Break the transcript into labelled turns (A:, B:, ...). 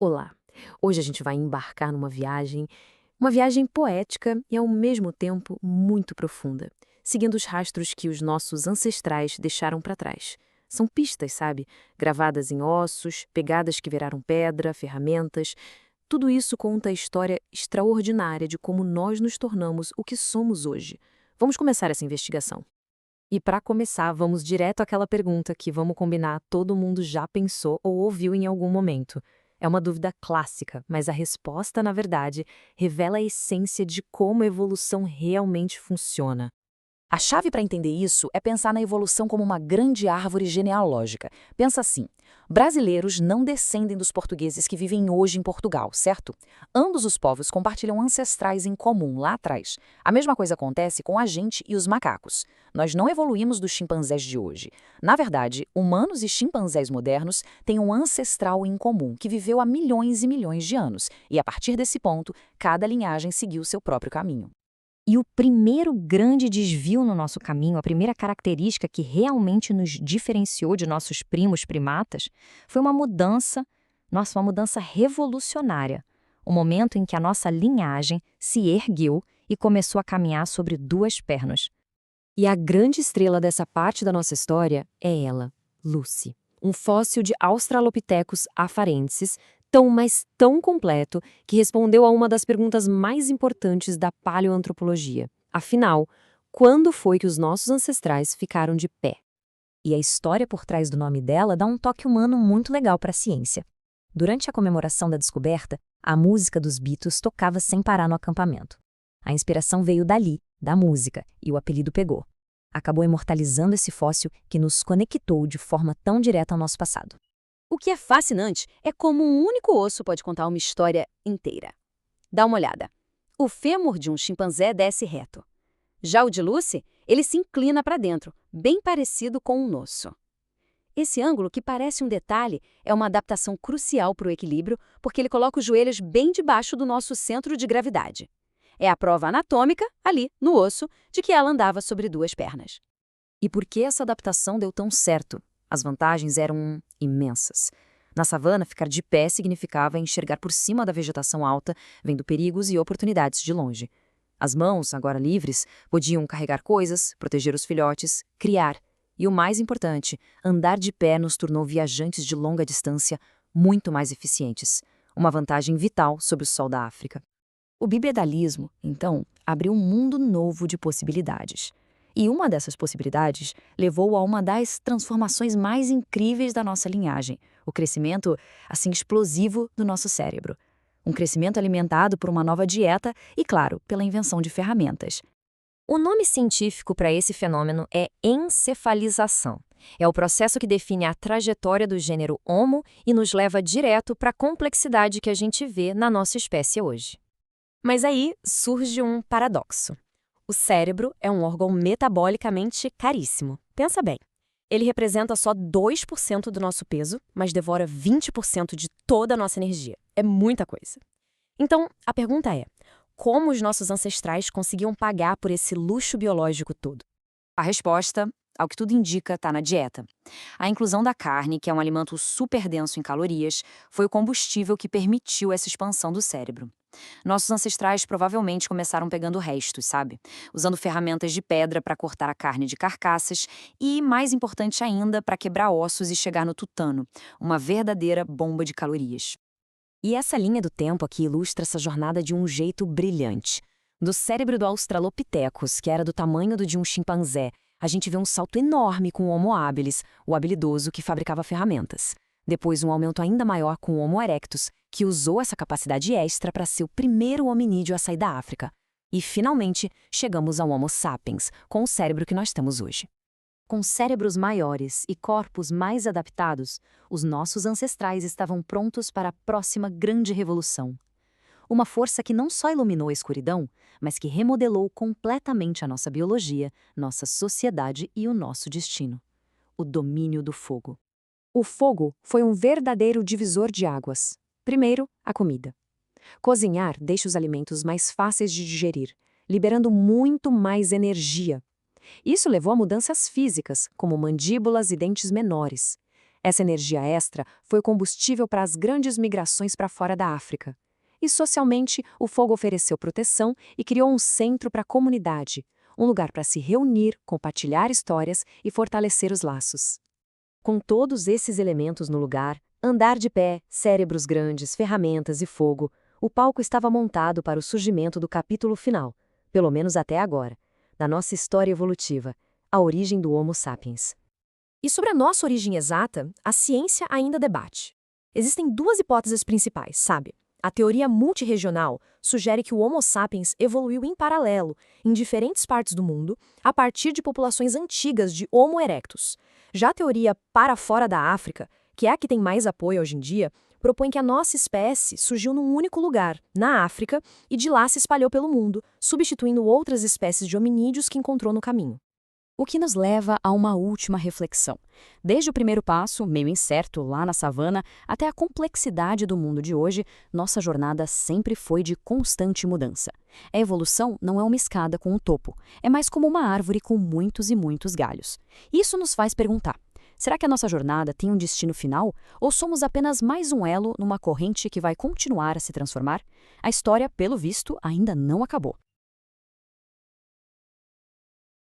A: Olá! Hoje a gente vai embarcar numa viagem, uma viagem poética e ao mesmo tempo muito profunda, seguindo os rastros que os nossos ancestrais deixaram para trás. São pistas, sabe? Gravadas em ossos, pegadas que viraram pedra, ferramentas. Tudo isso conta a história extraordinária de como nós nos tornamos o que somos hoje. Vamos começar essa investigação. E para começar, vamos direto àquela pergunta que, vamos combinar, todo mundo já pensou ou ouviu em algum momento. É uma dúvida clássica, mas a resposta, na verdade, revela a essência de como a evolução realmente funciona.
B: A chave para entender isso é pensar na evolução como uma grande árvore genealógica. Pensa assim: brasileiros não descendem dos portugueses que vivem hoje em Portugal, certo? Ambos os povos compartilham ancestrais em comum lá atrás. A mesma coisa acontece com a gente e os macacos. Nós não evoluímos dos chimpanzés de hoje. Na verdade, humanos e chimpanzés modernos têm um ancestral em comum que viveu há milhões e milhões de anos, e a partir desse ponto, cada linhagem seguiu seu próprio caminho.
C: E o primeiro grande desvio no nosso caminho, a primeira característica que realmente nos diferenciou de nossos primos primatas, foi uma mudança revolucionária. O momento em que a nossa linhagem se ergueu e começou a caminhar sobre duas pernas.
D: E a grande estrela dessa parte da nossa história é ela, Lucy. Um fóssil de Australopithecus afarensis, mas tão completo, que respondeu a uma das perguntas mais importantes da paleoantropologia. Afinal, quando foi que os nossos ancestrais ficaram de pé?
C: E a história por trás do nome dela dá um toque humano muito legal para a ciência. Durante a comemoração da descoberta, a música dos Beatles tocava sem parar no acampamento. A inspiração veio dali, da música, e o apelido pegou. Acabou imortalizando esse fóssil que nos conectou de forma tão direta ao nosso passado.
E: O que é fascinante é como um único osso pode contar uma história inteira. Dá uma olhada. O fêmur de um chimpanzé desce reto. Já o de Lucy, ele se inclina para dentro, bem parecido com um osso. Esse ângulo, que parece um detalhe, é uma adaptação crucial para o equilíbrio, porque ele coloca os joelhos bem debaixo do nosso centro de gravidade. É a prova anatômica, ali, no osso, de que ela andava sobre duas pernas.
B: E por que essa adaptação deu tão certo? As vantagens eram imensas. Na savana, ficar de pé significava enxergar por cima da vegetação alta, vendo perigos e oportunidades de longe. As mãos, agora livres, podiam carregar coisas, proteger os filhotes, criar. E o mais importante, andar de pé nos tornou viajantes de longa distância muito mais eficientes. Uma vantagem vital sobre o sol da África. O bipedalismo, então, abriu um mundo novo de possibilidades. E uma dessas possibilidades levou a uma das transformações mais incríveis da nossa linhagem, o crescimento, assim, explosivo do nosso cérebro. Um crescimento alimentado por uma nova dieta e, claro, pela invenção de ferramentas.
C: O nome científico para esse fenômeno é encefalização. É o processo que define a trajetória do gênero Homo e nos leva direto para a complexidade que a gente vê na nossa espécie hoje. Mas aí surge um paradoxo. O cérebro é um órgão metabolicamente caríssimo. Pensa bem, ele representa só 2% do nosso peso, mas devora 20% de toda a nossa energia. É muita coisa. Então, a pergunta é, como os nossos ancestrais conseguiam pagar por esse luxo biológico todo?
B: A resposta, ao que tudo indica, está na dieta. A inclusão da carne, que é um alimento super denso em calorias, foi o combustível que permitiu essa expansão do cérebro. Nossos ancestrais provavelmente começaram pegando restos, sabe? Usando ferramentas de pedra para cortar a carne de carcaças e, mais importante ainda, para quebrar ossos e chegar no tutano, uma verdadeira bomba de calorias.
D: E essa linha do tempo aqui ilustra essa jornada de um jeito brilhante. Do cérebro do Australopithecus, que era do tamanho do de um chimpanzé, a gente vê um salto enorme com o Homo habilis, o habilidoso que fabricava ferramentas. Depois um aumento ainda maior com o Homo erectus, que usou essa capacidade extra para ser o primeiro hominídeo a sair da África. E, finalmente, chegamos ao Homo sapiens, com o cérebro que nós temos hoje. Com cérebros maiores e corpos mais adaptados, os nossos ancestrais estavam prontos para a próxima grande revolução. Uma força que não só iluminou a escuridão, mas que remodelou completamente a nossa biologia, nossa sociedade e o nosso destino. O domínio do fogo. O fogo foi um verdadeiro divisor de águas. Primeiro, a comida. Cozinhar deixa os alimentos mais fáceis de digerir, liberando muito mais energia. Isso levou a mudanças físicas, como mandíbulas e dentes menores.
B: Essa energia extra foi o combustível para as grandes migrações para fora da África. E socialmente, o fogo ofereceu proteção e criou um centro para a comunidade, um lugar para se reunir, compartilhar histórias e fortalecer os laços. Com todos esses elementos no lugar, andar de pé, cérebros grandes, ferramentas e fogo, o palco estava montado para o surgimento do capítulo final, pelo menos até agora, da nossa história evolutiva, a origem do Homo sapiens.
C: E sobre a nossa origem exata, a ciência ainda debate. Existem duas hipóteses principais, sabe? A teoria multirregional sugere que o Homo sapiens evoluiu em paralelo, em diferentes partes do mundo, a partir de populações antigas de Homo erectus. Já a teoria para fora da África, que é a que tem mais apoio hoje em dia, propõe que a nossa espécie surgiu num único lugar, na África, e de lá se espalhou pelo mundo, substituindo outras espécies de hominídeos que encontrou no caminho.
D: O que nos leva a uma última reflexão. Desde o primeiro passo, meio incerto, lá na savana, até a complexidade do mundo de hoje, nossa jornada sempre foi de constante mudança. A evolução não é uma escada com um topo, é mais como uma árvore com muitos e muitos galhos. Isso nos faz perguntar: será que a nossa jornada tem um destino final, ou somos apenas mais um elo numa corrente que vai continuar a se transformar? A história, pelo visto, ainda não acabou.